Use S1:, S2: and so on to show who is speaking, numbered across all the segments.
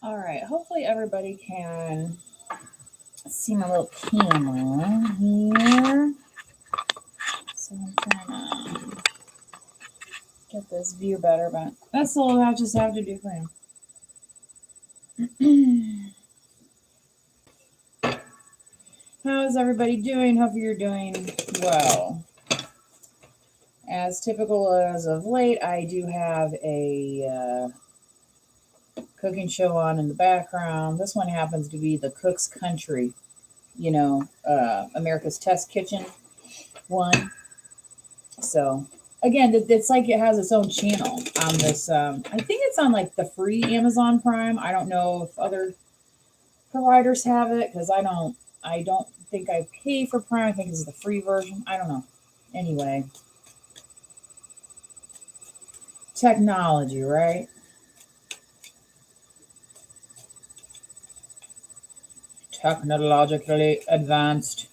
S1: All right, hopefully everybody can see my little camera here. So I'm trying to get this view better, but that's all I just have to do for him. How's everybody doing? Hope you're doing well. As typical as of late, I do have a cooking show on in the background. This one happens to be the Cook's Country, America's Test Kitchen one. So again, it's like it has its own channel on this. I think it's on like the free Amazon Prime. I don't know if other providers have it because I don't think I pay for Prime. I think it's the free version. I don't know. Anyway, technology, right? Technologically advanced.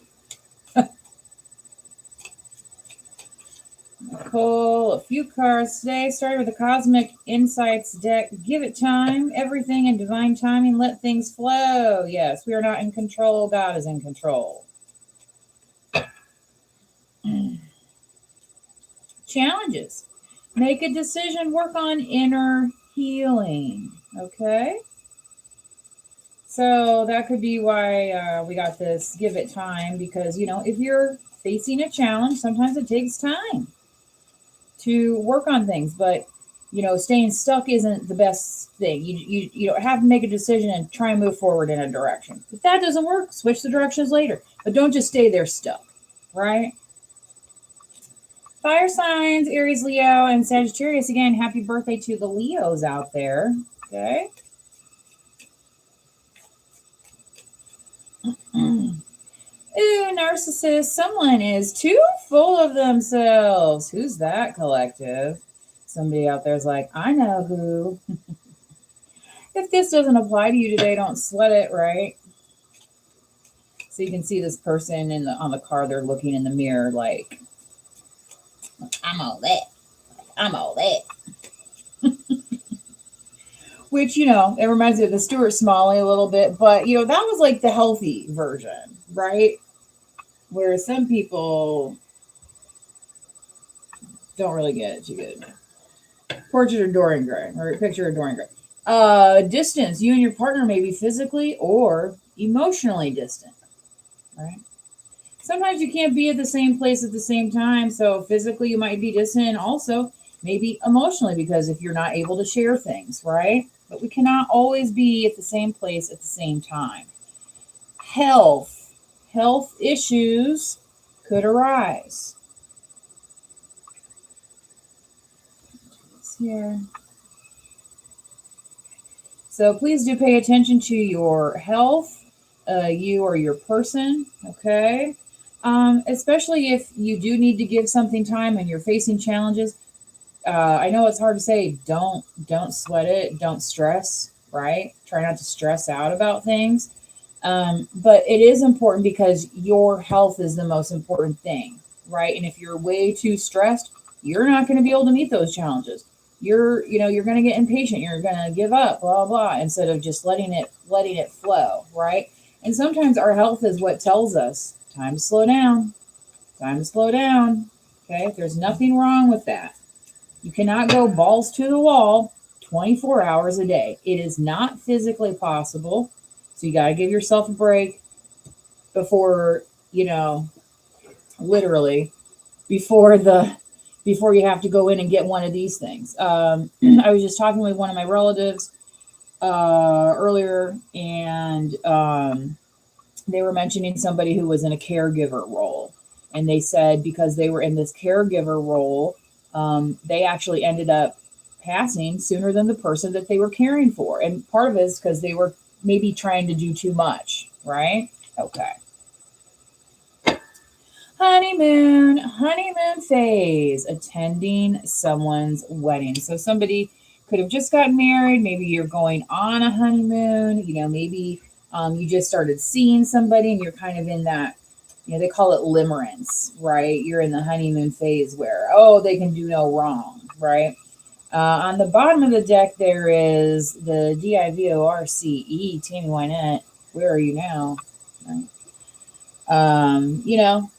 S1: Pull a few cards today, starting with the Cosmic Insights deck. Give it time, everything in divine timing, let things flow. Yes, we are not in control, God is in control. Challenges. Make a decision, work on inner healing. Okay? So that could be why we got this give it time, because, if you're facing a challenge, sometimes it takes time to work on things, but staying stuck isn't the best thing. You don't have to make a decision and try and move forward in a direction. If that doesn't work, switch the directions later, but don't just stay there stuck, right? Fire signs, Aries, Leo, and Sagittarius. Again, happy birthday to the Leos out there. Okay. Ooh, narcissist. Someone is too full of themselves. Who's that, collective? Somebody out there is like, I know who. If this doesn't apply to you today, don't sweat it, right? So you can see this person on the car, they're looking in the mirror like, I'm all that. I'm all that. Which, it reminds me of the Stuart Smalley a little bit, but, that was like the healthy version, right? Where some people don't really get it too good. Portrait of Dorian Gray, or picture of Dorian Gray. Distance. You and your partner may be physically or emotionally distant, right? Sometimes you can't be at the same place at the same time. So physically you might be distant, and also maybe emotionally, because if you're not able to share things, right? But we cannot always be at the same place at the same time. Health issues could arise. Here. So please do pay attention to your health, you or your person, okay? Especially if you do need to give something time and you're facing challenges. I know it's hard to say, don't sweat it, don't stress, right? Try not to stress out about things. But it is important because your health is the most important thing, right? And if you're way too stressed, you're not going to be able to meet those challenges. You're going to get impatient. You're going to give up, blah, blah, instead of just letting it flow, right? And sometimes our health is what tells us time to slow down, time to slow down. Okay. There's nothing wrong with that. You cannot go balls to the wall 24 hours a day. It is not physically possible. So you got to give yourself a break before, literally before you have to go in and get one of these things. I was just talking with one of my relatives earlier, and they were mentioning somebody who was in a caregiver role. And they said because they were in this caregiver role, they actually ended up passing sooner than the person that they were caring for. And part of it is because they were maybe trying to do too much, right? Okay. Honeymoon phase, attending someone's wedding. So somebody could have just gotten married. Maybe you're going on a honeymoon. Maybe you just started seeing somebody and you're kind of in that, they call it limerence, right? You're in the honeymoon phase where, they can do no wrong, right? On the bottom of the deck, there is the DIVORCE, Tammy Wynette. Where are you now? Right. You know,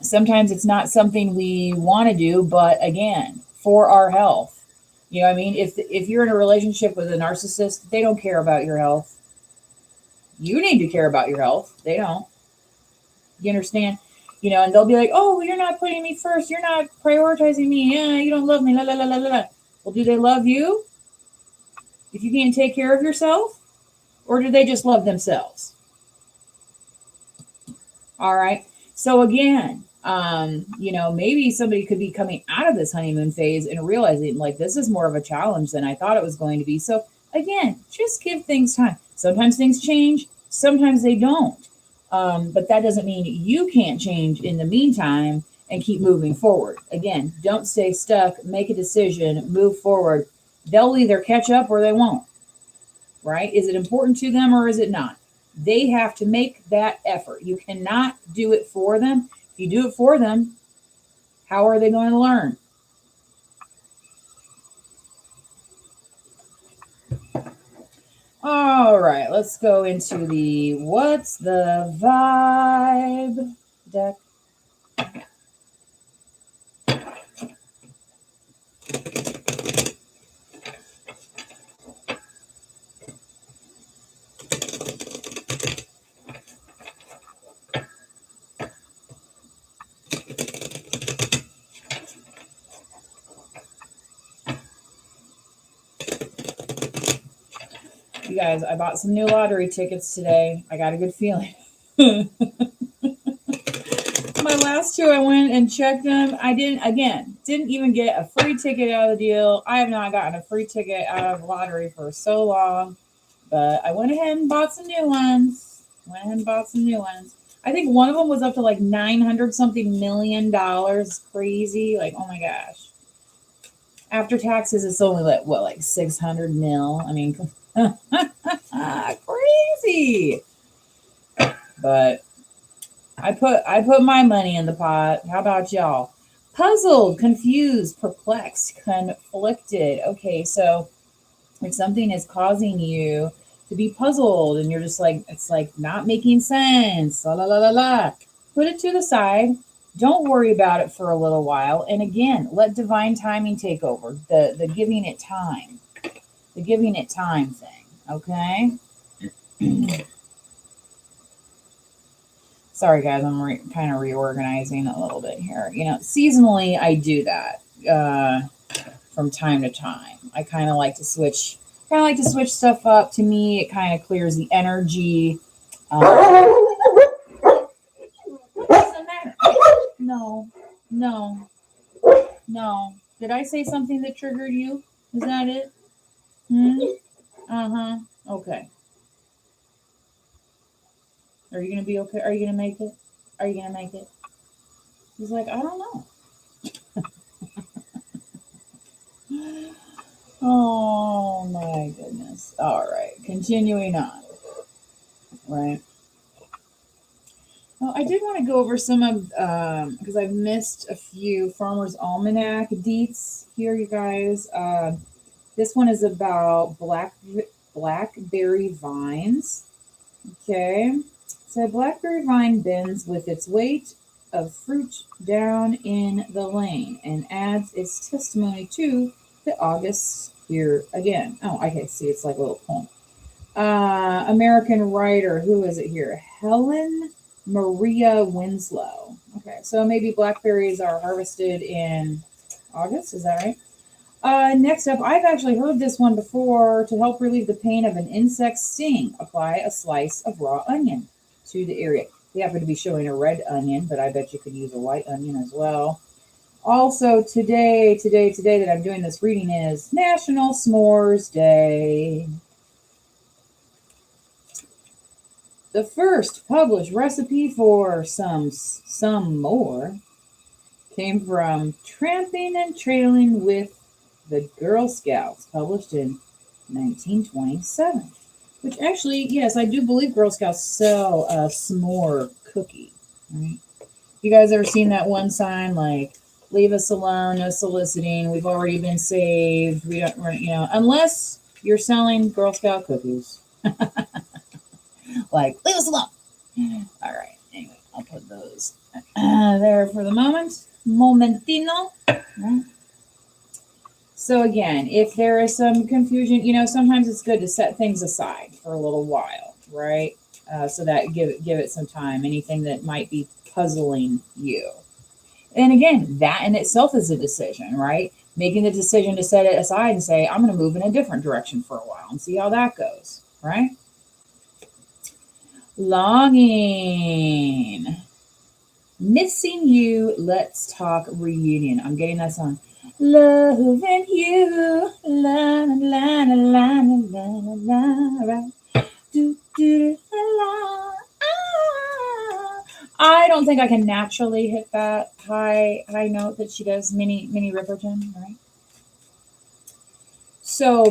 S1: sometimes it's not something we want to do, but again, for our health. You know what I mean? If you're in a relationship with a narcissist, they don't care about your health. You need to care about your health. They don't. You understand? You know, and they'll be like, oh, well, you're not putting me first. You're not prioritizing me. Yeah, you don't love me. La, la, la, la, la. Well, do they love you if you can't take care of yourself? Or do they just love themselves? All right. So again, you know, maybe somebody could be coming out of this honeymoon phase and realizing like this is more of a challenge than I thought it was going to be. So again, just give things time. Sometimes things change, sometimes they don't. But that doesn't mean you can't change in the meantime and keep moving forward. Again, don't stay stuck, make a decision, move forward. They'll either catch up or they won't, right? Is it important to them or is it not? They have to make that effort. You cannot do it for them. If you do it for them, how are they going to learn? All right, let's go into the What's the Vibe deck. You guys, I bought some new lottery tickets today. I got a good feeling. My last two, I went and checked them. I didn't even get a free ticket out of the deal. I have not gotten a free ticket out of lottery for so long. But I went ahead and bought some new ones. I think one of them was up to like 900 something $million. Crazy. Like, oh my gosh. After taxes, it's only like 600 mil. I mean, crazy. But I put my money in the pot. How about y'all? Puzzled, confused, perplexed, conflicted. Okay, so if something is causing you to be puzzled and you're just like, it's like not making sense, la la la la la, put it to the side. Don't worry about it for a little while. And again, let divine timing take over. The giving it time. The giving it time thing. Okay? Sorry, guys, I'm kind of reorganizing a little bit here. You know, seasonally, I do that from time to time. I kind of like to switch stuff up. To me, it kind of clears the energy. What's the matter? No. Did I say something that triggered you? Is that it? Okay. Are you gonna be okay? Are you gonna make it? He's like, I don't know. Oh my goodness. All right, continuing on. Right. Well, I did want to go over some of because I've missed a few Farmer's Almanac deets here, you guys. This one is about blackberry vines. Okay. So a blackberry vine bends with its weight of fruit down in the lane and adds its testimony to the August here again. Oh, okay. See, it's like a little poem. American writer, who is it here? Helen Maria Winslow. Okay, so maybe blackberries are harvested in August. Is that right? Next up, I've actually heard this one before. To help relieve the pain of an insect sting, apply a slice of raw onion to the area. We happen to be showing a red onion, but I bet you could use a white onion as well. Also, today that I'm doing this reading is National S'mores Day. The first published recipe for some more came from Tramping and Trailing with the Girl Scouts, published in 1927. Which actually, yes, I do believe Girl Scouts sell a s'more cookie. Right? You guys ever seen that one sign like leave us alone, no soliciting. We've already been saved. We don't, unless you're selling Girl Scout cookies. Like, leave us alone. All right. Anyway, I'll put those there for the moment. Momentino. Right. So again, if there is some confusion, sometimes it's good to set things aside for a little while, right? So that give it some time. Anything that might be puzzling you. And again, that in itself is a decision, right? Making the decision to set it aside and say, I'm going to move in a different direction for a while and see how that goes, right? Longing. Missing you. Let's talk reunion. I'm getting that song. Loving you. La la la la la la la. Right. Do do la. I don't think I can naturally hit that high note that she does, Minnie Riperton, right? So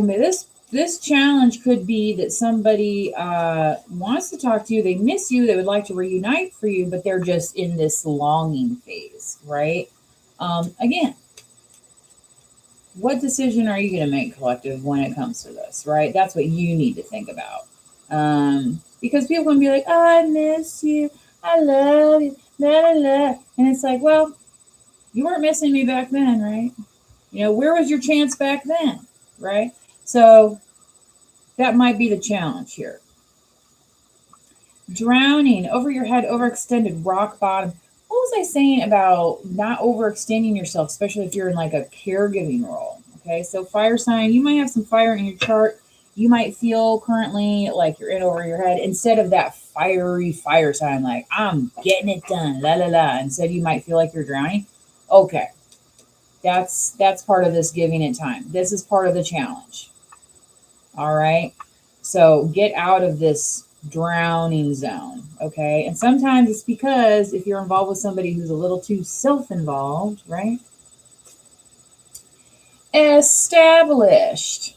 S1: this challenge could be that somebody wants to talk to you, they miss you, they would like to reunite for you, but they're just in this longing phase, right? Again, what decision are you going to make, collective, when it comes to this, right? That's what you need to think about. Because people can be like, oh, I miss you, I love you, la la la. And it's like, well, you weren't missing me back then, right? Where was your chance back then, right? So that might be the challenge here. Drowning, over your head, overextended, rock bottom. What was I saying about not overextending yourself, especially if you're in like a caregiving role? Okay, so fire sign, you might have some fire in your chart. You might feel currently like you're in over your head instead of that fiery fire sign, like I'm getting it done, la la la. Instead, you might feel like you're drowning. Okay, that's part of this giving it time. This is part of the challenge. All right, so get out of this drowning zone. Okay, and sometimes it's because if you're involved with somebody who's a little too self-involved, right? Established,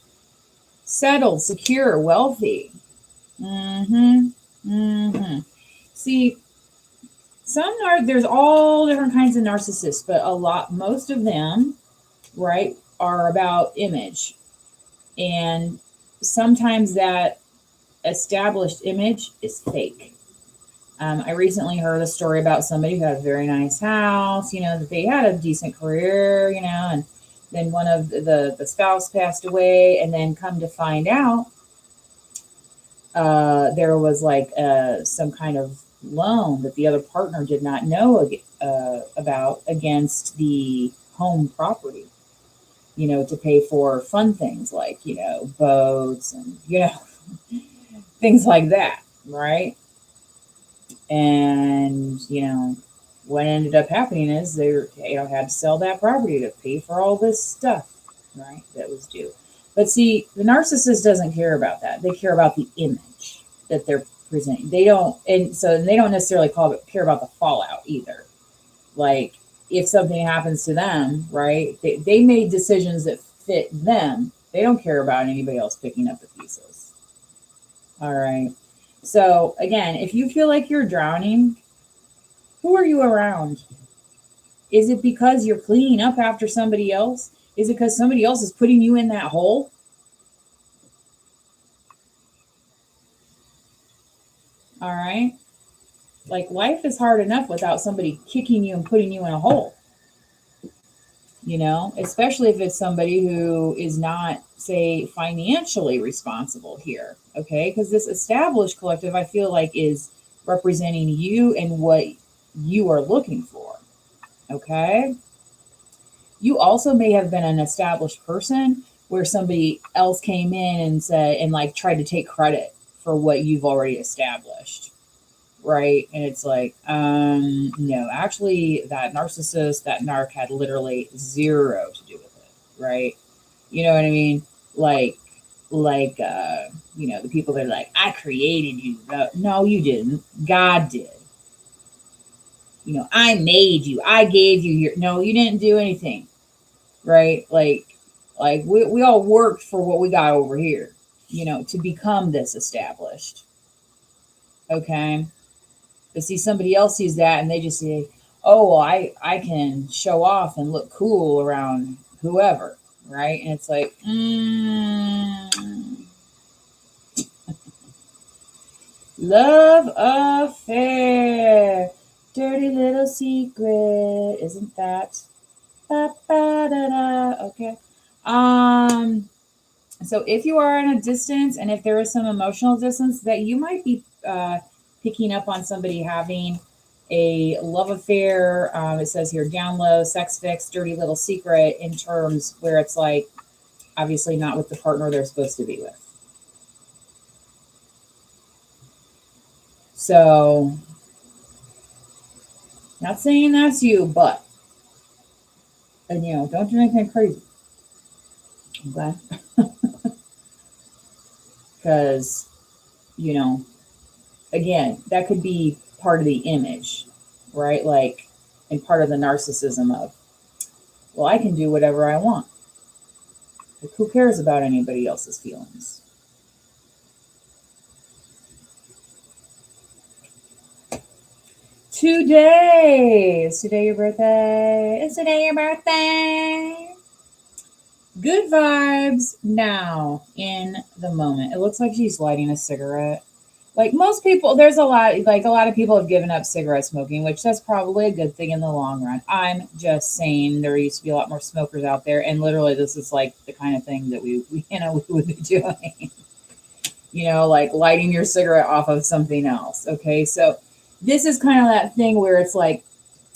S1: settled, secure, wealthy. See, there's all different kinds of narcissists, but most of them, right, are about image. And sometimes that established image is fake. I recently heard a story about somebody who had a very nice house, that they had a decent career, and then one of the spouse passed away, and then come to find out there was like some kind of loan that the other partner did not know about against the home property, to pay for fun things like, boats and, things like that, right? And, what ended up happening is they had to sell that property to pay for all this stuff, right, that was due. But see, the narcissist doesn't care about that. They care about the image that they're presenting. They don't necessarily care about the fallout either. Like, if something happens to them, right, they made decisions that fit them. They don't care about anybody else picking up the pieces. All right. So again, if you feel like you're drowning, who are you around? Is it because you're cleaning up after somebody else? Is it because somebody else is putting you in that hole? All right. Like, life is hard enough without somebody kicking you and putting you in a hole. Especially if it's somebody who is not, say, financially responsible here. Okay. Because this established collective, I feel like, is representing you and what you are looking for. Okay. You also may have been an established person where somebody else came in and said, and like tried to take credit for what you've already established. Right. And it's like, no, actually that narcissist, that narc had literally zero to do with it. Right. You know what I mean? Like, the people that are like, I created you. No, you didn't. God did. I made you. I gave you your. No, you didn't do anything. Right? Like we all worked for what we got over here, to become this established. Okay. But see, somebody else sees that and they just say, oh, well, I can show off and look cool around whoever, right? And it's like, love affair, dirty little secret, isn't that? Ba, ba, da, da. Okay. Um. So if you are in a distance, and if there is some emotional distance, that you might be picking up on somebody having a love affair. It says here, down low, sex fix, dirty little secret, in terms where it's like obviously not with the partner they're supposed to be with. So, not saying that's you, but and don't do anything crazy, okay? Because you know, again, that could be part of the image, right? Like, and part of the narcissism of, well, I can do whatever I want. Like, who cares about anybody else's feelings? Today is today your birthday. Is today your birthday? Good vibes now in the moment. It looks like she's lighting a cigarette. Like most people, there's a lot of people have given up cigarette smoking, which that's probably a good thing in the long run. I'm just saying there used to be a lot more smokers out there, and literally this is like the kind of thing that we would be doing. Like lighting your cigarette off of something else. Okay, so this is kind of that thing where it's like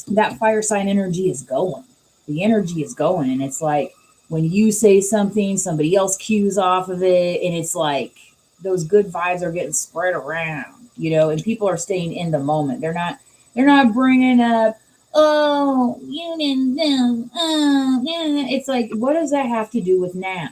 S1: that fire sign energy is going. The energy is going, and it's like when you say something, somebody else cues off of it, and it's like those good vibes are getting spread around, and people are staying in the moment. They're not bringing up, oh, you didn't know, oh, yeah. It's like, what does that have to do with now?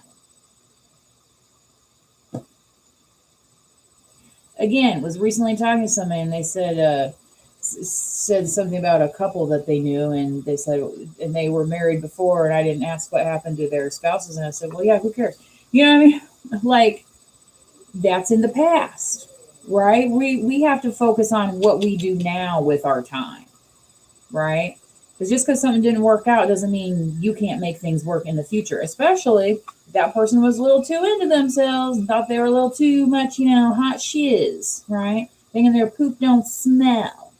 S1: Again, was recently talking to somebody, and they said something about a couple that they knew, and they said, and they were married before, and I didn't ask what happened to their spouses, and I said, well, yeah, who cares? You know what I mean? Like, that's in the past, right? We have to focus on what we do now with our time, right? Because just because something didn't work out doesn't mean you can't make things work in the future, especially if that person was a little too into themselves and thought they were a little too much, hot shiz, right? Thinking their poop don't smell.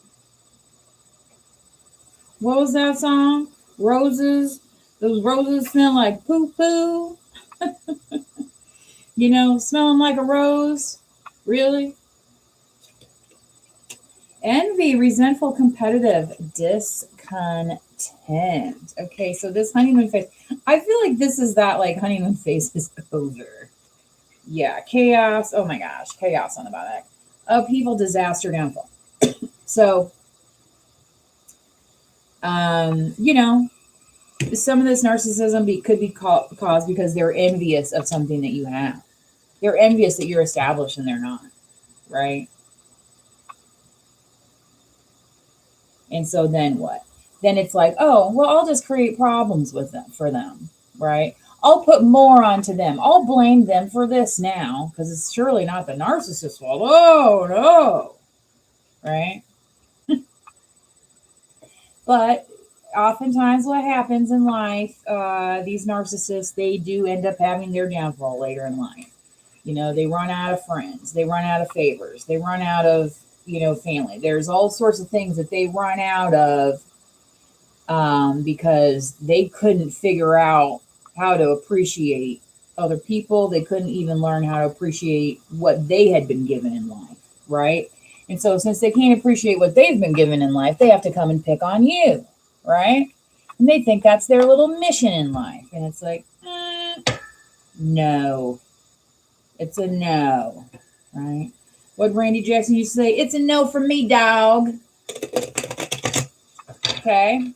S1: What was that song? Roses. Those roses smell like poo poo. Smelling like a rose. Really? Envy, resentful, competitive, discontent. Okay, so this honeymoon phase, I feel like this is that like honeymoon phase is over. Yeah, chaos. Oh my gosh, chaos on the bottom. Upheaval, disaster, downfall. So, um, you know, some of this narcissism could be caused because they're envious of something that you have. They're envious that you're established and they're not, right? And so then what? Then it's like, oh, well, I'll just create problems with them for them, right? I'll put more onto them. I'll blame them for this now because it's surely not the narcissist's fault. Oh no, right? But oftentimes, what happens in life, these narcissists, they do end up having their downfall later in life. They run out of friends, they run out of favors, they run out of family. There's all sorts of things that they run out of because they couldn't figure out how to appreciate other people. They couldn't even learn how to appreciate what they had been given in life, right? And so, since they can't appreciate what they've been given in life, they have to come and pick on you, right? And they think that's their little mission in life. And it's like, no, it's a no, right? What Randy Jackson used to say, it's a no for me, dog. Okay.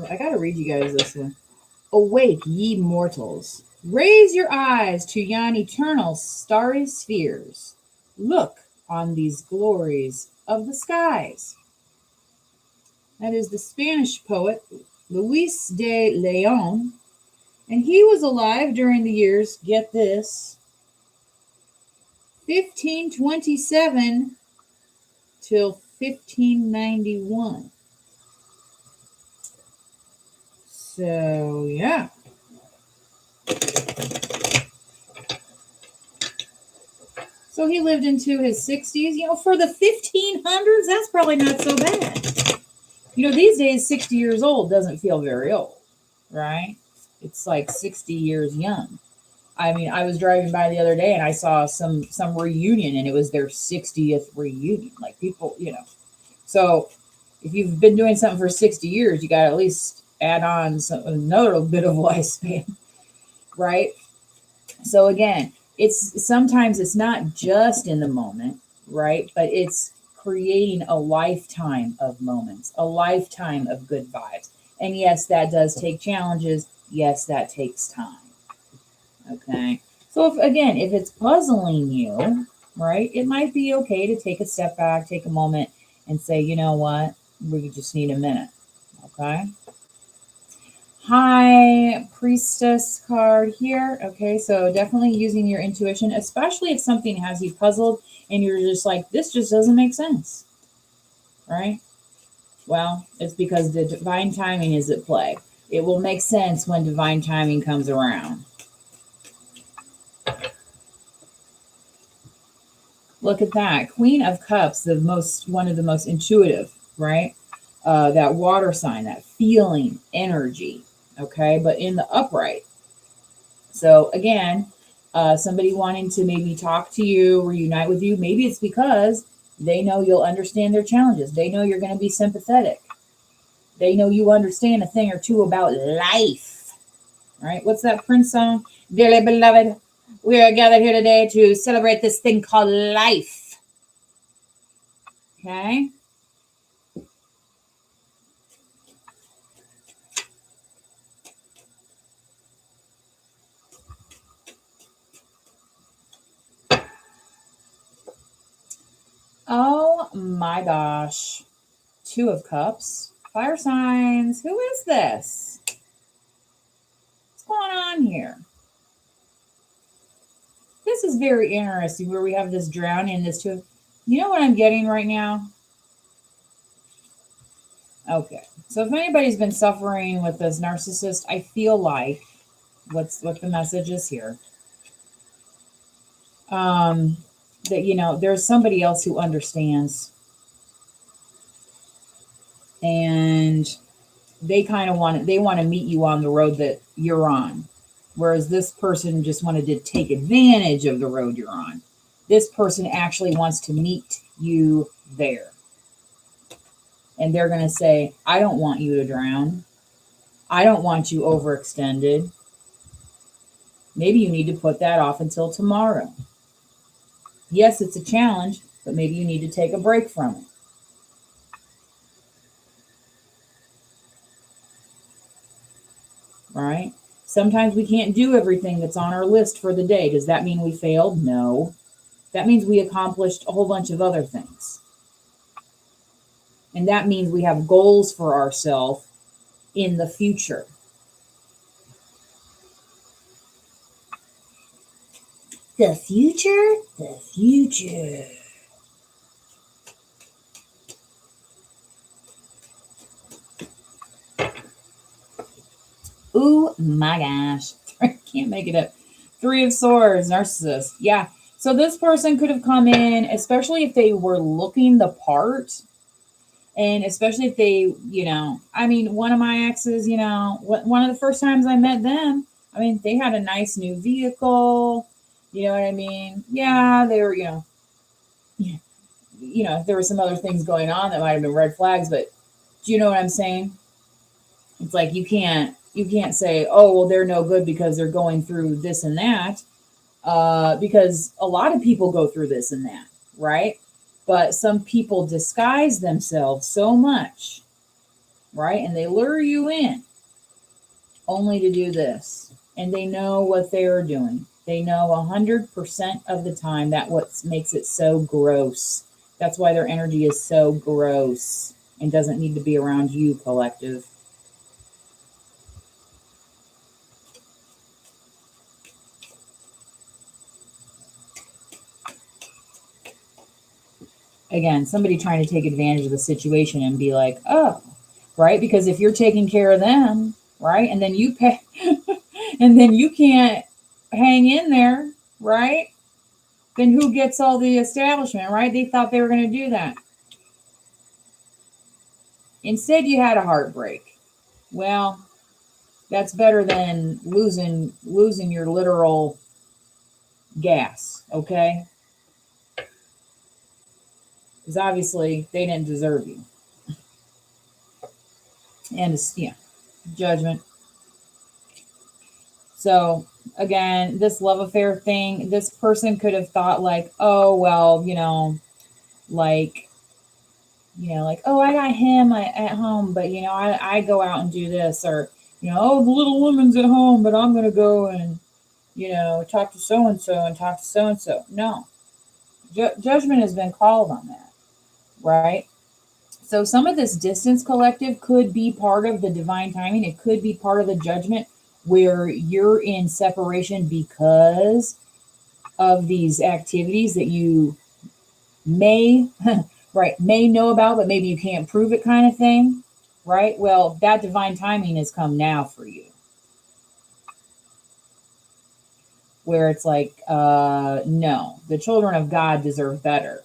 S1: I gotta read you guys this one. Awake, ye mortals. Raise your eyes to yon eternal starry spheres. Look, on these glories of the skies. That is the Spanish poet Luis de Leon, and he was alive during the years, get this, 1527 till 1591. So, yeah. So he lived into his 60s. For the 1500s, that's probably not so bad. These days, 60 years old doesn't feel very old, right? It's like 60 years young. I mean, I was driving by the other day and I saw some reunion, and it was their 60th reunion. Like, people, So if you've been doing something for 60 years, you got to at least add on another bit of lifespan, right? So again, sometimes it's not just in the moment, right? But it's creating a lifetime of moments, a lifetime of good vibes. And yes, that does take challenges. Yes, that takes time. Okay. So if it's puzzling you, right, it might be okay to take a step back, take a moment and say, you know what, we just need a minute. Okay. High Priestess card here. Okay, so definitely using your intuition, especially if something has you puzzled and you're just like, this just doesn't make sense, right? Well, it's because the divine timing is at play. It will make sense when divine timing comes around. Look at that. Queen of Cups, one of the most intuitive, right? That water sign, that feeling energy. Okay, but in the upright. So again, somebody wanting to maybe talk to you, reunite with you, maybe it's because they know you'll understand their challenges. They know you're going to be sympathetic. They know you understand a thing or two about life, right? What's that Prince song? Dearly beloved, we are gathered here today to celebrate this thing called life. Okay? Oh my gosh. Two of Cups. Fire signs. Who is this? What's going on here? This is very interesting where we have this drowning in this two. You know what I'm getting right now? Okay. So if anybody's been suffering with this narcissist, I feel like what the message is here. That there's somebody else who understands. And they kind of want to meet you on the road that you're on. Whereas this person just wanted to take advantage of the road you're on. This person actually wants to meet you there. And they're going to say, I don't want you to drown. I don't want you overextended. Maybe you need to put that off until tomorrow. Yes, it's a challenge, but maybe you need to take a break from it. Right? Sometimes we can't do everything that's on our list for the day. Does that mean we failed? No. That means we accomplished a whole bunch of other things. And that means we have goals for ourselves in the future. The future? The future. Oh my gosh. I can't make it up. Three of Swords, narcissist. Yeah. So this person could have come in, especially if they were looking the part. And especially if they, one of my exes, one of the first times I met them, they had a nice new vehicle. You know what I mean? Yeah, they were, there were some other things going on that might have been red flags, but do you know what I'm saying? It's like you can't say, oh, well, they're no good because they're going through this and that, because a lot of people go through this and that, right? But some people disguise themselves so much, right? And they lure you in only to do this. And they know what they're doing. They know 100% of the time that what makes it so gross. That's why their energy is so gross and doesn't need to be around you, collective. Again, somebody trying to take advantage of the situation and be like, oh, right? Because if you're taking care of them, right? And then you pay, and then you can't hang in there, right? Then who gets all the establishment, right? They thought they were going to do that. Instead, you had a heartbreak. Well, that's better than losing your literal gas, okay? Because obviously they didn't deserve you. And it's, yeah, judgment. So again, this love affair thing, this person could have thought like, oh well, like like, oh, I got him at home, but I go out and do this, or oh, the little woman's at home, but I'm gonna go and talk to so and so and talk to so and so. No, judgment has been called on that, right? So some of this distance, collective, could be part of the divine timing. It could be part of the judgment where you're in separation because of these activities that you may right may know about, but maybe you can't prove it, kind of thing, right? Well, that divine timing has come now for you, where it's like, no, the children of God deserve better,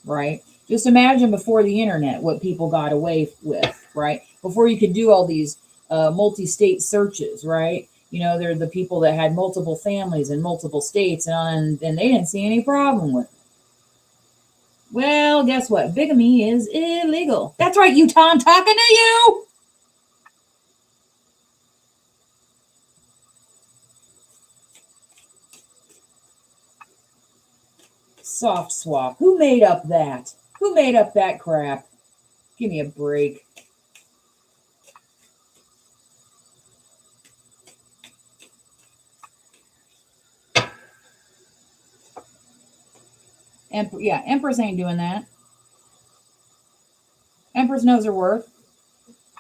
S1: right? Just imagine before the internet what people got away with, right? Before you could do all these multi-state searches, right? They're the people that had multiple families in multiple states, and they didn't see any problem with it. Well, guess what? Bigamy is illegal. That's right, Utah, I'm talking to you. Soft swap. Who made up that? Who made up that crap? Give me a break. Empress ain't doing that. Empress knows her worth.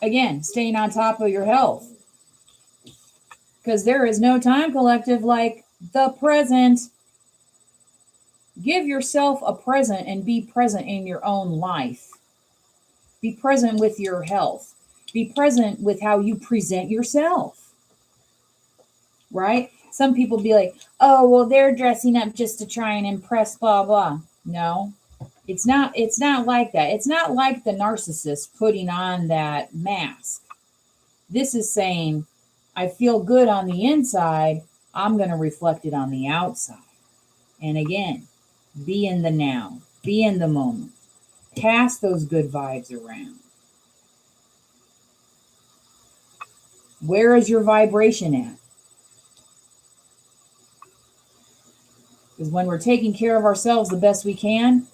S1: Again, staying on top of your health. Because there is no time, collective, like the present. Give yourself a present and be present in your own life. Be present with your health. Be present with how you present yourself. Right? Some people be like, oh, well, they're dressing up just to try and impress, blah, blah. No, it's not like that. It's not like the narcissist putting on that mask. This is saying, I feel good on the inside. I'm going to reflect it on the outside. And again, be in the now. Be in the moment. Pass those good vibes around. Where is your vibration at? Because when we're taking care of ourselves the best we can,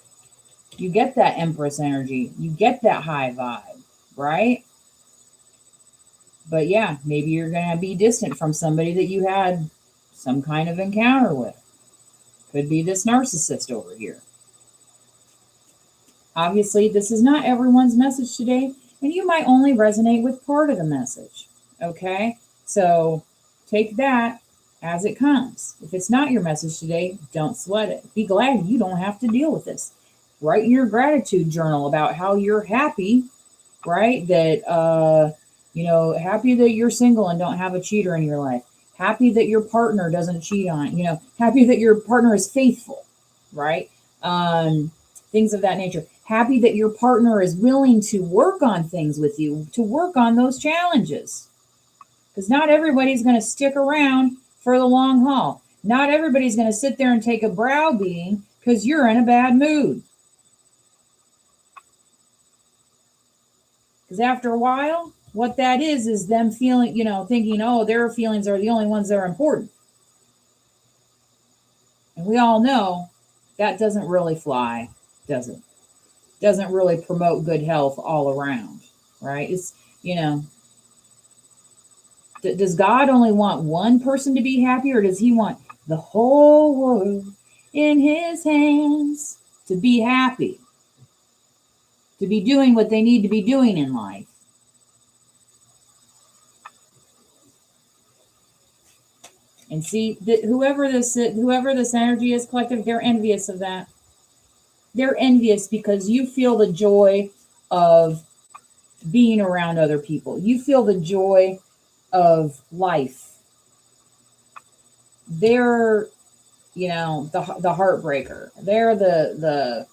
S1: you get that Empress energy. You get that high vibe, right? But yeah, maybe you're going to be distant from somebody that you had some kind of encounter with. Could be this narcissist over here. Obviously, this is not everyone's message today, and you might only resonate with part of the message, okay? So take that as it comes. If it's not your message today, don't sweat it. Be glad you don't have to deal with this. Write in your gratitude journal about how you're happy, right? That, happy that you're single and don't have a cheater in your life. Happy that your partner doesn't cheat on, happy that your partner is faithful, right? Things of that nature. Happy that your partner is willing to work on things with you, to work on those challenges. Because not everybody's going to stick around for the long haul. Not everybody's going to sit there and take a browbeating because you're in a bad mood. Because after a while, what that is them feeling, thinking, oh, their feelings are the only ones that are important. And we all know that doesn't really fly, does it? Doesn't really promote good health all around, right? It's, Does God only want one person to be happy, or does he want the whole world in his hands to be happy, to be doing what they need to be doing in life? And see, whoever this energy is, collective, they're envious of that. They're envious because you feel the joy of being around other people. You feel the joy of life. They're, the heartbreaker. They're the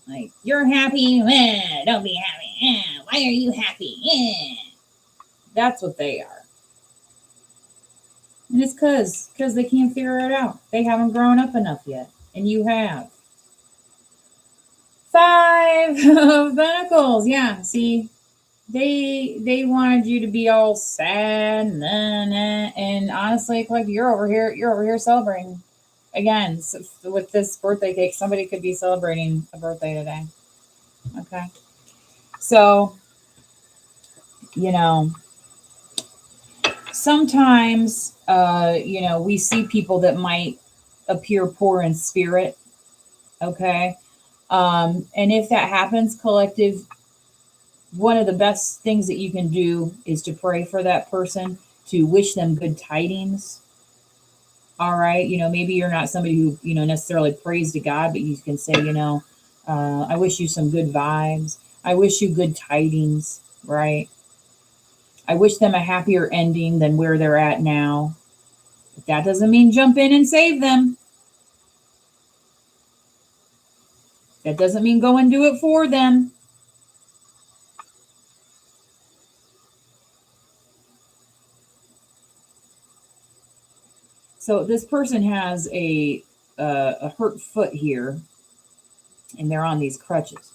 S1: like, you're happy, don't be happy. Why are you happy? That's what they are. And it's because they can't figure it out. They haven't grown up enough yet, and you have. 5 of Pentacles. Yeah, see, they wanted you to be all sad, and honestly, like, you're over here celebrating. Again, so with this birthday cake, somebody could be celebrating a birthday today. Okay, so sometimes we see people that might appear poor in spirit. Okay, and if that happens, collective, one of the best things that you can do is to pray for that person, to wish them good tidings. All right. Maybe you're not somebody who, necessarily prays to God, but you can say, I wish you some good vibes. I wish you good tidings, right? I wish them a happier ending than where they're at now. But that doesn't mean jump in and save them. That doesn't mean go and do it for them. So this person has a hurt foot here, and they're on these crutches.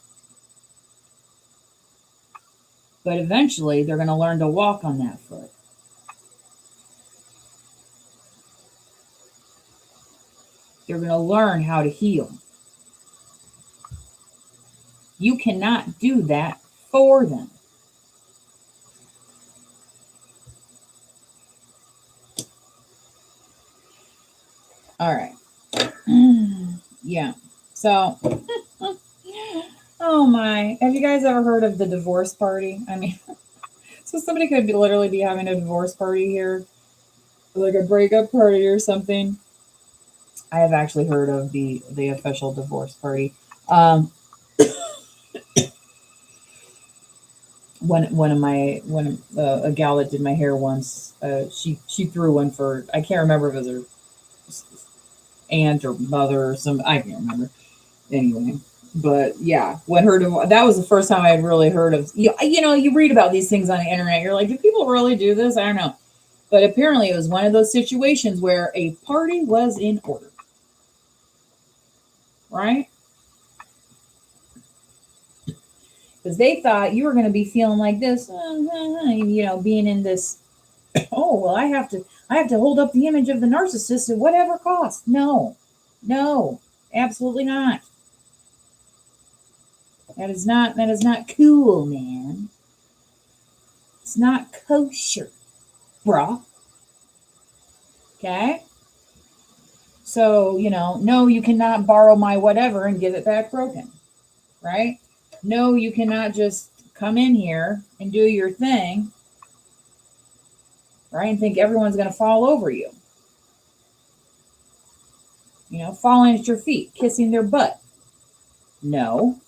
S1: But eventually, they're going to learn to walk on that foot. They're going to learn how to heal. You cannot do that for them. All right. Yeah. So, oh my. Have you guys ever heard of the divorce party? I mean, so somebody could literally be having a divorce party here, like a breakup party or something. I have actually heard of the official divorce party. A gal that did my hair once, she threw one for, I can't remember if it was her aunt or mother or some, I can't remember. Anyway, but yeah, that was the first time I had really heard of, you read about these things on the internet. You're like, do people really do this? I don't know. But apparently it was one of those situations where a party was in order. Right? Because they thought you were going to be feeling like this, being in this, oh, well, I have to hold up the image of the narcissist at whatever cost. No, absolutely not. That is not cool, man. It's not kosher, bruh. Okay? So, no, you cannot borrow my whatever and give it back broken. Right? No, you cannot just come in here and do your thing, right? And think everyone's going to fall over you. Falling at your feet, kissing their butt. No.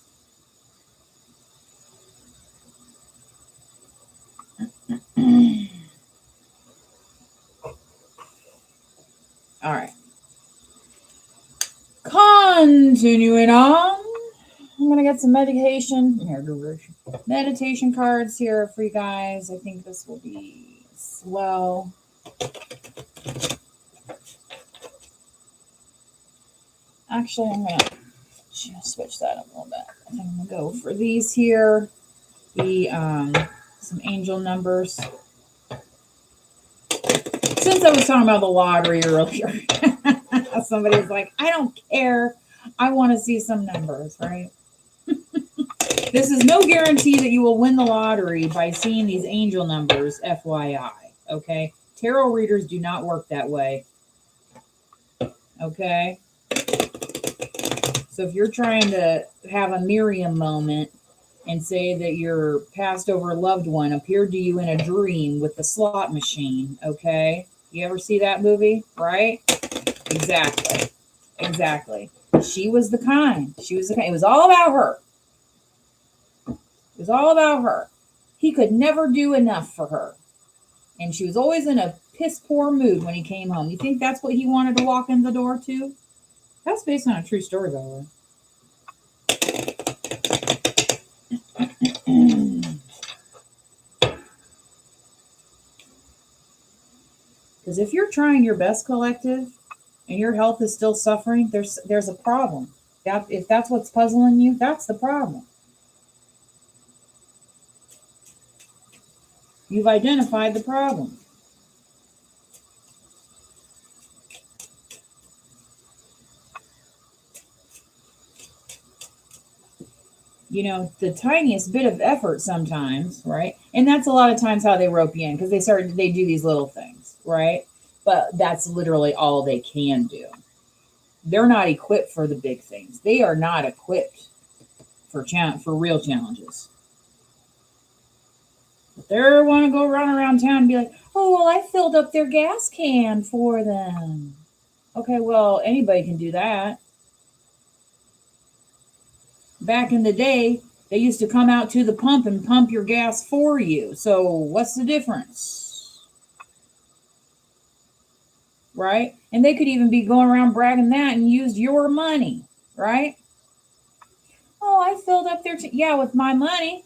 S1: All right. Continuing on. I'm going to get some meditation cards here for you guys. I think this will be slow. Actually, I'm going to switch that up a little bit. I think I'm going to go for these here. Some angel numbers. Since I was talking about the lottery earlier, somebody's like, I don't care. I want to see some numbers, right? This is no guarantee that you will win the lottery by seeing these angel numbers, FYI. Okay? Tarot readers do not work that way. Okay? So if you're trying to have a Miriam moment and say that your passed over loved one appeared to you in a dream with the slot machine, okay? You ever see that movie, right? Exactly. Exactly. She was the kind. She was the kind. It was all about her. It was all about her. He could never do enough for her. And she was always in a piss poor mood when he came home. You think that's what he wanted to walk in the door to? That's based on a true story, by the way. Because if you're trying your best, collective, and your health is still suffering, there's a problem. If that's what's puzzling you, that's the problem. You've identified the problem. You know, the tiniest bit of effort sometimes, right? And that's a lot of times how they rope you in, because they do these little things, right? But that's literally all they can do. They're not equipped for the big things. They are not equipped for real challenges. But they want to go run around town and be like, oh, well, I filled up their gas can for them. Okay, well, anybody can do that. Back in the day, they used to come out to the pump and pump your gas for you. So what's the difference? Right? And they could even be going around bragging that and used your money, right? Oh, I filled up their yeah, with my money.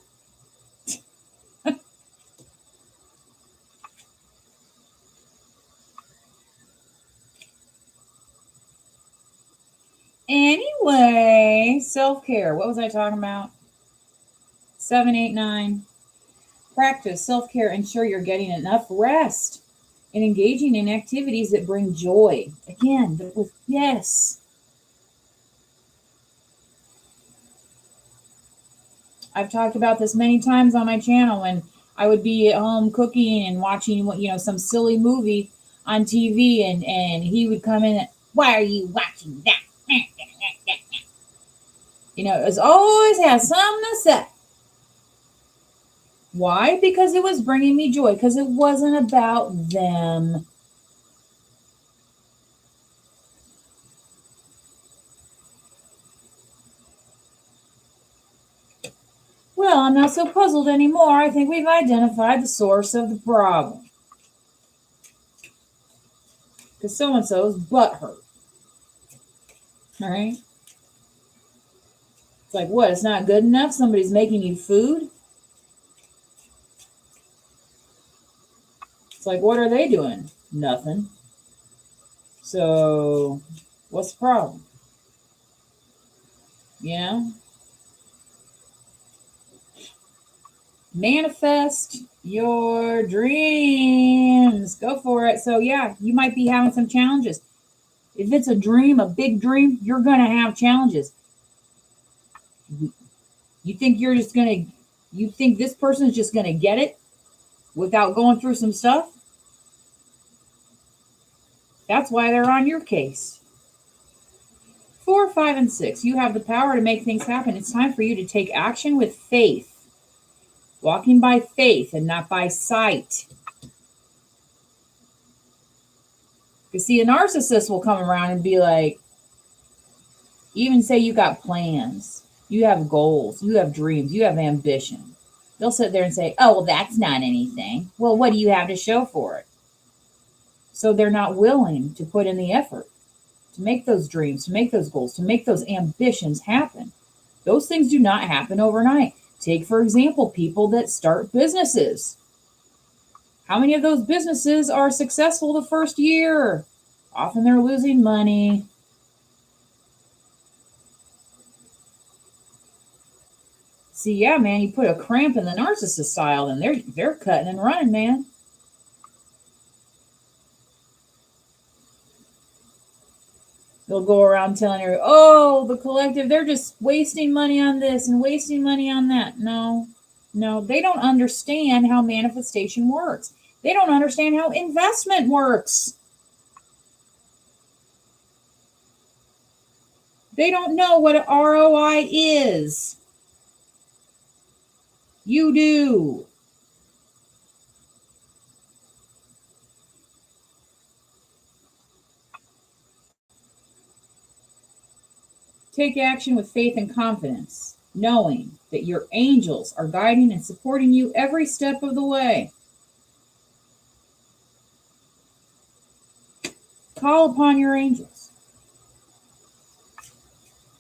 S1: Anyway, self-care. What was I talking about? 7, 8, 9. Practice self-care. Ensure you're getting enough rest and engaging in activities that bring joy. Again, yes. I've talked about this many times on my channel when I would be at home cooking and watching, some silly movie on TV, and he would come in. Why are you watching that? It always has something to say. Why? Because it was bringing me joy. Because it wasn't about them. Well, I'm not so puzzled anymore. I think we've identified the source of the problem. Because so-and-so's butt hurt. All right? It's like, what? It's not good enough? Somebody's making you food? It's like, what are they doing? Nothing. So, what's the problem? Manifest your dreams. Go for it. So, yeah, you might be having some challenges. If it's a dream, a big dream, you're going to have challenges. You think you think this person is just going to get it without going through some stuff? That's why they're on your case. 4, 5, and 6. You have the power to make things happen. It's time for you to take action with faith. Walking by faith and not by sight. Because see, a narcissist will come around and be like, even say you got plans, you have goals, you have dreams, you have ambition. They'll sit there and say, oh, well, that's not anything. Well, what do you have to show for it? So they're not willing to put in the effort to make those dreams, to make those goals, to make those ambitions happen. Those things do not happen overnight. Take, for example, people that start businesses. How many of those businesses are successful the first year? Often they're losing money. See, yeah, man, you put a cramp in the narcissist style, and they're cutting and running, man. They'll go around telling her, oh, the collective, they're just wasting money on this and wasting money on that. No, no, they don't understand how manifestation works. They don't understand how investment works. They don't know what an ROI is. You do. Take action with faith and confidence, knowing that your angels are guiding and supporting you every step of the way. Call upon your angels,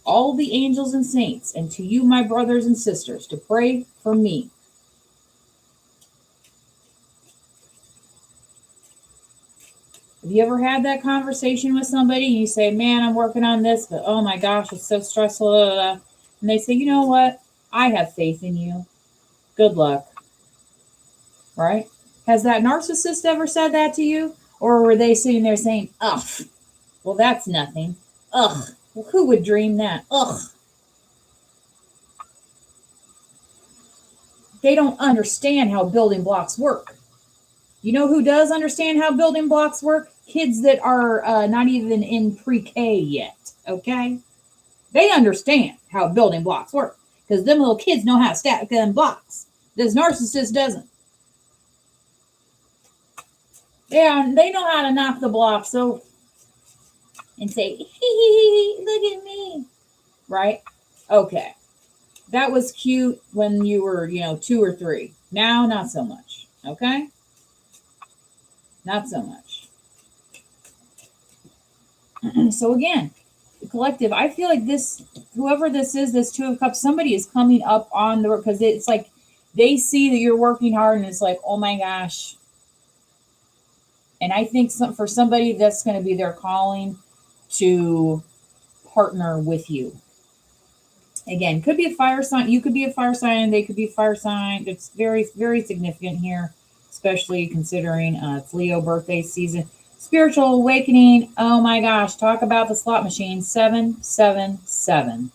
S1: all the angels and saints, and to you, my brothers and sisters, to pray for me. Have you ever had that conversation with somebody and you say, man, I'm working on this, but oh my gosh, it's so stressful. Blah, blah, blah. And they say, you know what? I have faith in you. Good luck. Right? Has that narcissist ever said that to you? Or were they sitting there saying, ugh, well, that's nothing. Ugh, well, who would dream that? Ugh. They don't understand how building blocks work. You know who does understand how building blocks work? Kids that are not even in pre-K yet, okay? They understand how building blocks work because them little kids know how to stack them blocks. This narcissist doesn't. Yeah, they know how to knock the blocks over and say, look at me, right? Okay. That was cute when you were, 2 or 3. Now, not so much, okay? Not so much. So again, the collective, I feel like this, whoever this is, this 2 of Cups, somebody is coming up on the, because it's like they see that you're working hard and it's like, oh my gosh. And I think for somebody, that's going to be their calling to partner with you. Again, could be a fire sign. You could be a fire sign. They could be a fire sign. It's very, very significant here, especially considering it's Leo birthday season. Spiritual awakening. Oh my gosh. Talk about the slot machine. 777.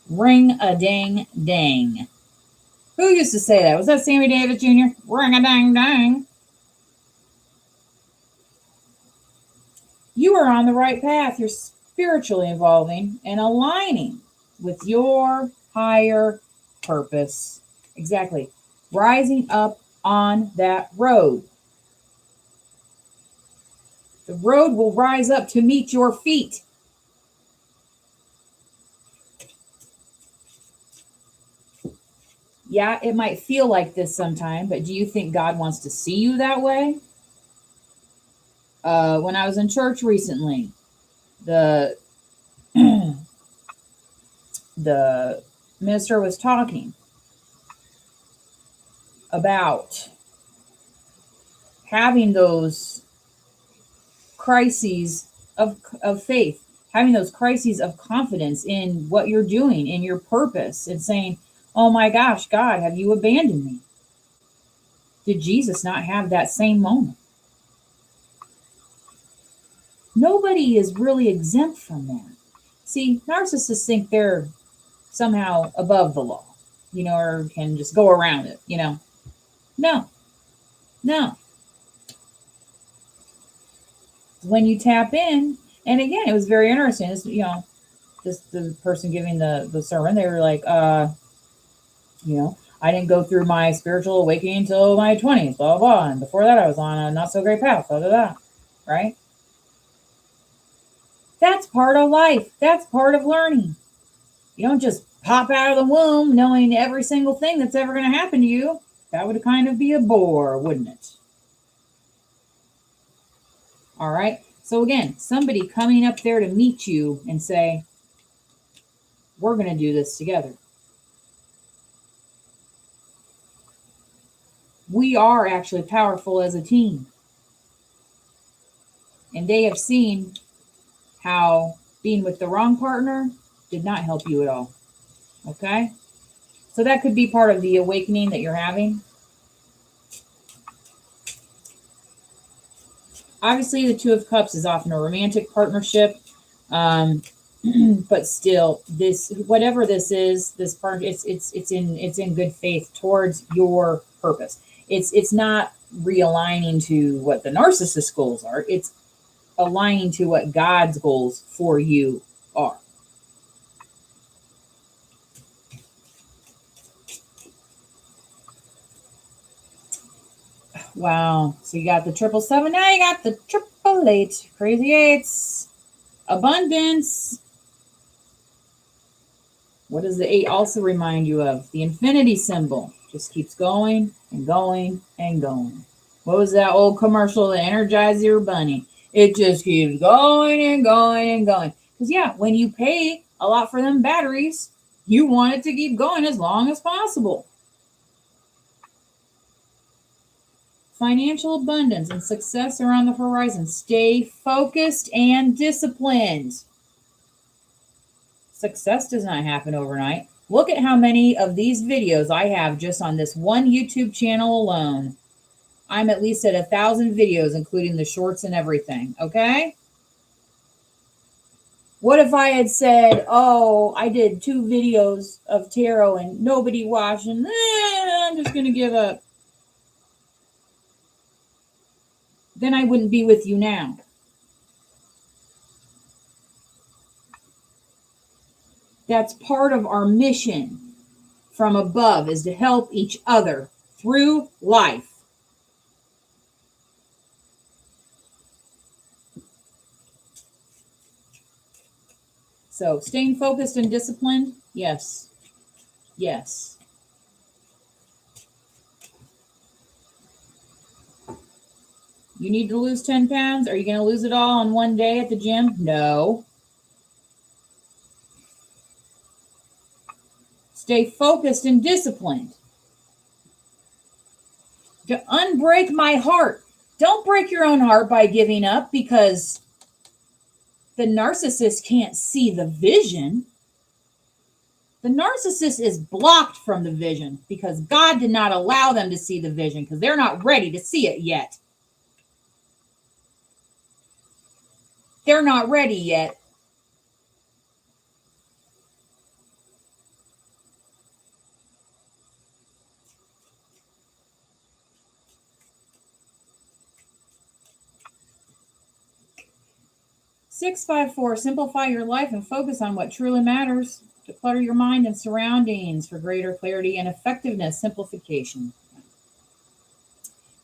S1: Ring a ding dang. Who used to say that? Was that Sammy Davis Jr.? Ring a dang dang. You are on the right path. You're spiritually evolving and aligning with your higher purpose. Exactly. Rising up on that road. The road will rise up to meet your feet. Yeah, it might feel like this sometime, but do you think God wants to see you that way? When I was in church recently, the the minister was talking about having those crises of faith, having those crises of confidence in what you're doing, in your purpose, and saying, oh my gosh, God, have you abandoned me? Did Jesus not have that same moment? Nobody is really exempt from that. See, narcissists think they're somehow above the law, or can just go around it, No, no. When you tap in, and again, it was very interesting. This, the person giving the sermon, they were like, I didn't go through my spiritual awakening until my 20s, blah, blah, blah. And before that, I was on a not so great path, blah, blah, blah. Right? That's part of life. That's part of learning. You don't just pop out of the womb knowing every single thing that's ever going to happen to you. That would kind of be a bore, wouldn't it? All right. So again, somebody coming up there to meet you and say, we're going to do this together. We are actually powerful as a team. And they have seen how being with the wrong partner did not help you at all. Okay? So that could be part of the awakening that you're having. Obviously, the Two of Cups is often a romantic partnership, but still, this whatever this is, this part, it's in good faith towards your purpose. It's not realigning to what the narcissist's goals are. It's aligning to what God's goals for you are. Wow. So you got the 777. Now you got the 888. Crazy eights. Abundance. What does the 8 also remind you of? The infinity symbol. Just keeps going and going and going. What was that old commercial, the Energizer Bunny? It just keeps going and going and going. Because, yeah, when you pay a lot for them batteries, you want it to keep going as long as possible. Financial abundance and success are on the horizon. Stay focused and disciplined. Success does not happen overnight. Look at how many of these videos I have just on this one YouTube channel alone. I'm at least at 1,000 videos, including the shorts and everything, okay? What if I had said, oh, I did 2 videos of tarot and nobody watched, and I'm just going to give up. Then I wouldn't be with you now. That's part of our mission from above, is to help each other through life. So staying focused and disciplined, yes. Yes. You need to lose 10 pounds? Are you going to lose it all in one day at the gym? No. Stay focused and disciplined. To unbreak my heart. Don't break your own heart by giving up, because the narcissist can't see the vision. The narcissist is blocked from the vision because God did not allow them to see the vision, because they're not ready to see it yet. They're not ready yet. Six, 5, 4, simplify your life and focus on what truly matters. Declutter your mind and surroundings for greater clarity and effectiveness. Simplification.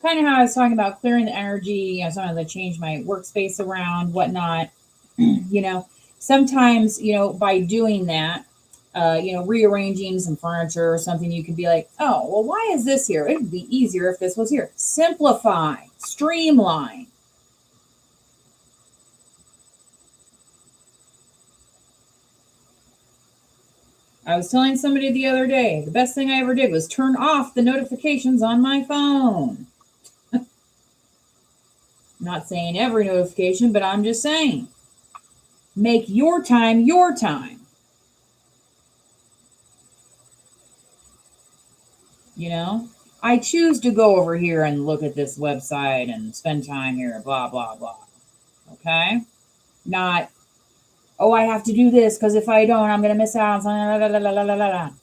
S1: Kind of how I was talking about clearing the energy. Sometimes I change my workspace around, whatnot. Sometimes, by doing that, rearranging some furniture or something, you could be like, oh, well, why is this here? It would be easier if this was here. Simplify, streamline. I was telling somebody the other day, the best thing I ever did was turn off the notifications on my phone. Not saying every notification, but I'm just saying, make your time your time. I choose to go over here and look at this website and spend time here, blah, blah, blah. Okay? Not, oh, I have to do this because if I don't, I'm going to miss out on.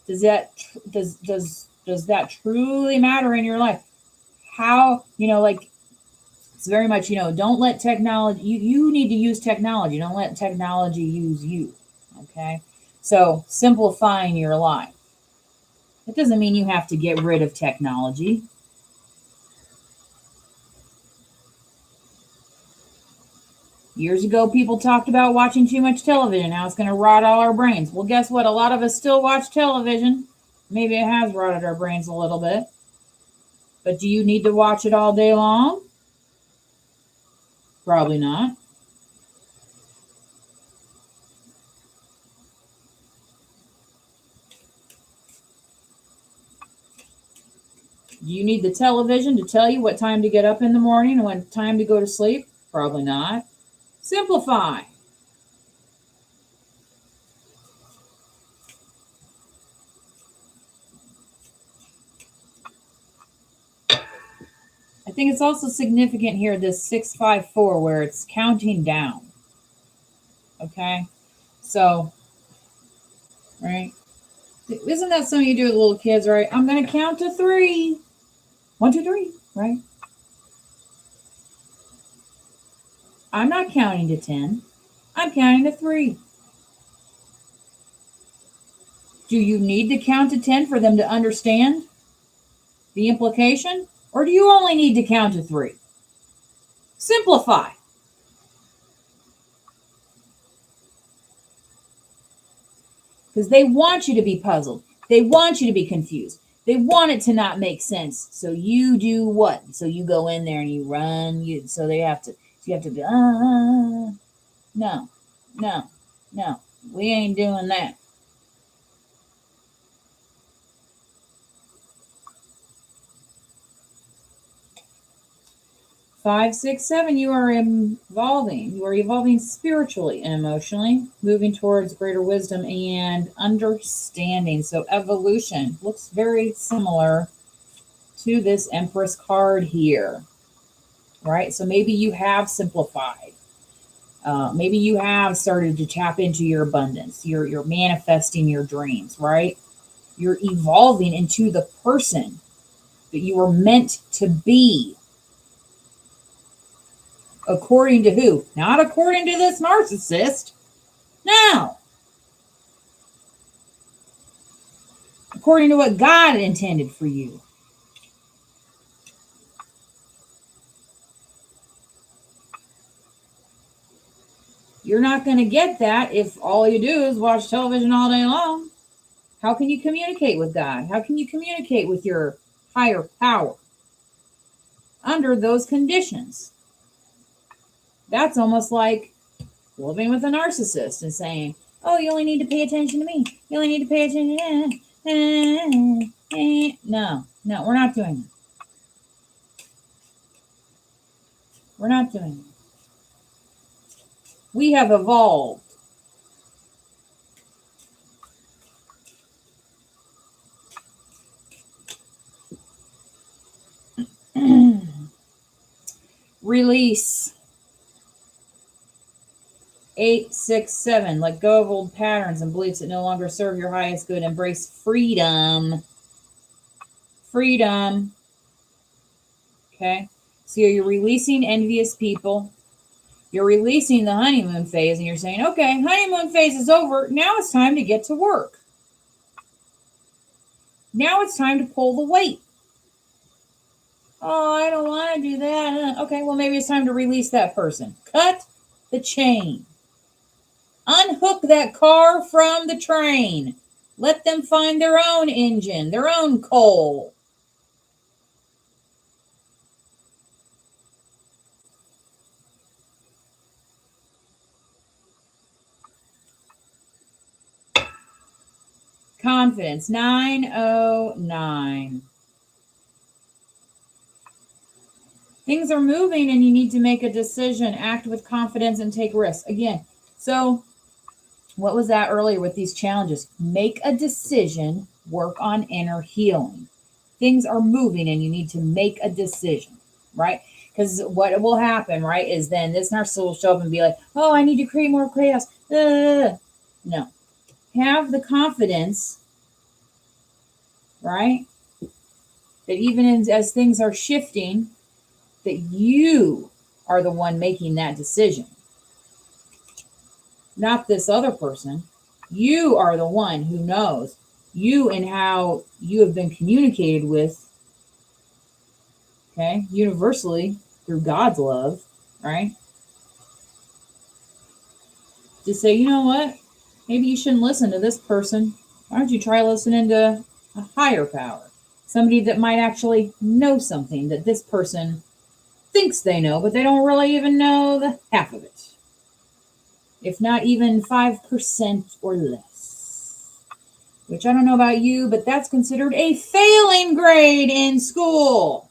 S1: Does that truly matter in your life? How, it's very much, don't let technology, you need to use technology. Don't let technology use you. Okay? So simplifying your life. It doesn't mean you have to get rid of technology. Years ago, people talked about watching too much television, how it's going to rot all our brains. Well, guess what? A lot of us still watch television. Maybe it has rotted our brains a little bit. But do you need to watch it all day long? Probably not. Do you need the television to tell you what time to get up in the morning and when time to go to sleep? Probably not. Simplify. I think it's also significant here, this 654, where it's counting down. Okay? So, right? Isn't that something you do with little kids, right? I'm going to count to 3. 1, 2, 3, right? I'm not counting to 10. I'm counting to 3. Do you need to count to 10 for them to understand the implication? Or do you only need to count to 3? Simplify. Because they want you to be puzzled. They want you to be confused. They want it to not make sense. So you do what? So you go in there and you run. So you have to be, no. We ain't doing that. Five, 6, 7, you are evolving. You are evolving spiritually and emotionally, moving towards greater wisdom and understanding. So evolution looks very similar to this Empress card here, right? So maybe you have simplified. Maybe you have started to tap into your abundance. You're manifesting your dreams, right? You're evolving into the person that you were meant to be. According to who? Not according to this narcissist. No. According to what God intended for you. You're not going to get that if all you do is watch television all day long. How can you communicate with God? How can you communicate with your higher power under those conditions? That's almost like living with a narcissist and saying, oh, you only need to pay attention to me. You only need to pay attention to me. No, we're not doing that. We're not doing it. We have evolved. Release. 8, 6, 7. Let go of old patterns and beliefs that no longer serve your highest good. Embrace freedom. Freedom. Okay? So you're releasing envious people. You're releasing the honeymoon phase and you're saying, okay, honeymoon phase is over. Now it's time to get to work. Now it's time to pull the weight. Oh, I don't want to do that. Okay, well, maybe it's time to release that person. Cut the chain. Unhook that car from the train. Let them find their own engine, their own coal. Confidence. 909. Things are moving and you need to make a decision. Act with confidence and take risks. Again, so what was that earlier with these challenges? Make a decision, work on inner healing. Things are moving and you need to make a decision, right? Because what will happen, right, is then this narcissist will show up and be like, oh, I need to create more chaos. No. Have the confidence, right, that even as things are shifting, that you are the one making that decision. Not this other person. You are the one who knows. You and how you have been communicated with, okay, universally through God's love, right? To say, you know what? Maybe you shouldn't listen to this person. Why don't you try listening to a higher power? Somebody that might actually know something that this person thinks they know, but they don't really even know the half of it. If not even 5% or less. Which I don't know about you, but that's considered a failing grade in school.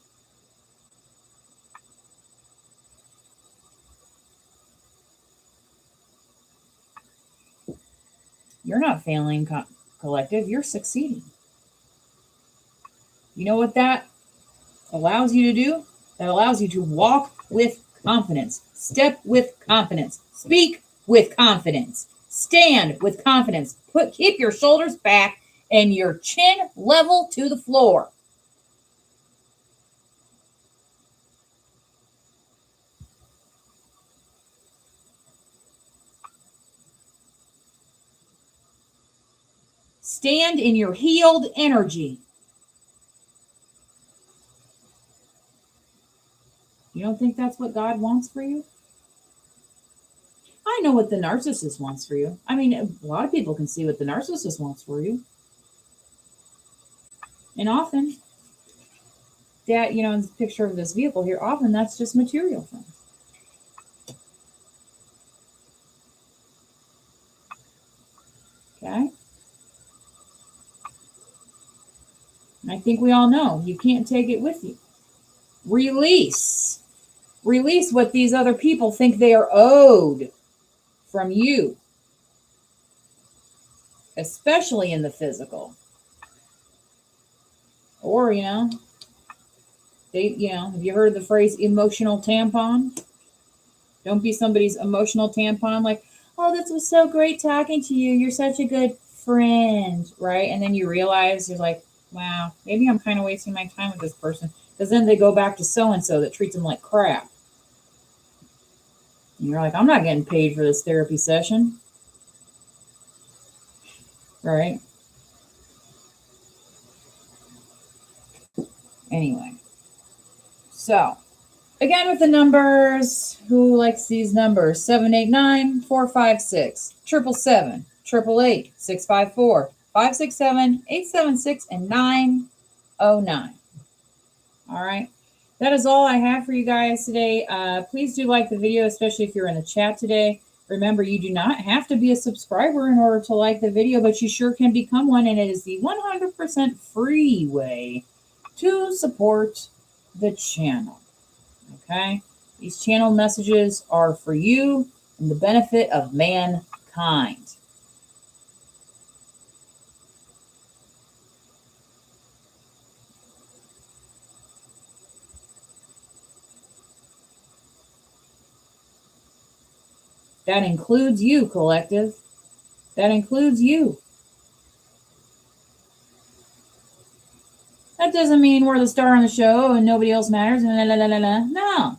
S1: You're not failing, collective. You're succeeding. You know what that allows you to do? that allows you to walk with confidence, step with confidence, speak with confidence, stand with confidence, keep your shoulders back and your chin level to the floor. Stand in your healed energy. You don't think that's what God wants for you? I know what the narcissist wants for you. I mean, a lot of people can see what the narcissist wants for you. And often, that, in the picture of this vehicle here, often that's just material things. Okay? And I think we all know you can't take it with you. Release. Release what these other people think they are owed from you, especially in the physical. Or, have you heard the phrase emotional tampon? Don't be somebody's emotional tampon like, oh, this was so great talking to you. You're such a good friend, right? And then you realize you're like, wow, maybe I'm kind of wasting my time with this person. Because then they go back to so-and-so that treats them like crap. And you're like, I'm not getting paid for this therapy session. Right? Anyway. So, again with the numbers, who likes these numbers? 789-456, 777, 888, 654, 567, 876, and 909. All right. That is all I have for you guys today. Please do like the video, especially if you're in the chat today. Remember, you do not have to be a subscriber in order to like the video, but you sure can become one, and it is the 100% free way to support the channel. Okay? These channel messages are for you and the benefit of mankind. That includes you, collective. That includes you. That doesn't mean we're the star on the show and nobody else matters. No.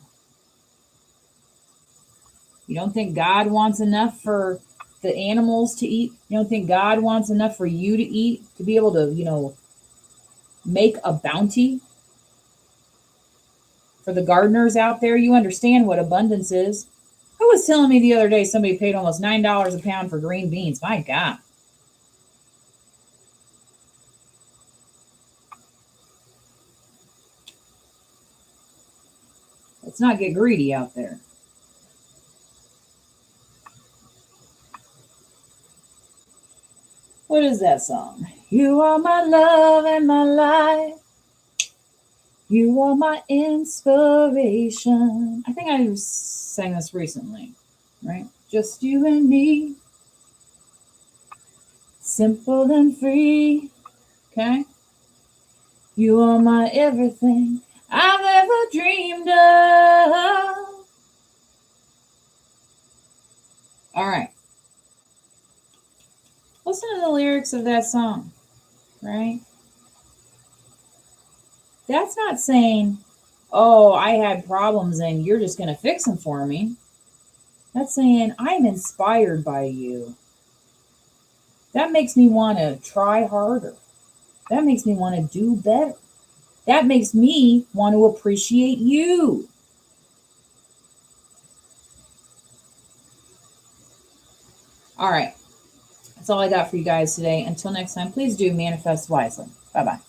S1: You don't think God wants enough for the animals to eat? You don't think God wants enough for you to eat, to be able to, make a bounty? For the gardeners out there, you understand what abundance is. Who was telling me the other day somebody paid almost $9 a pound for green beans? My God. Let's not get greedy out there. What is that song? You are my love and my life. You are my inspiration. I think I sang this recently, right? Just you and me. Simple and free. Okay? You are my everything I've ever dreamed of. All right. Listen to the lyrics of that song, right? That's not saying, oh, I had problems and you're just going to fix them for me. That's saying, I'm inspired by you. That makes me want to try harder. That makes me want to do better. That makes me want to appreciate you. All right. That's all I got for you guys today. Until next time, please do manifest wisely. Bye-bye.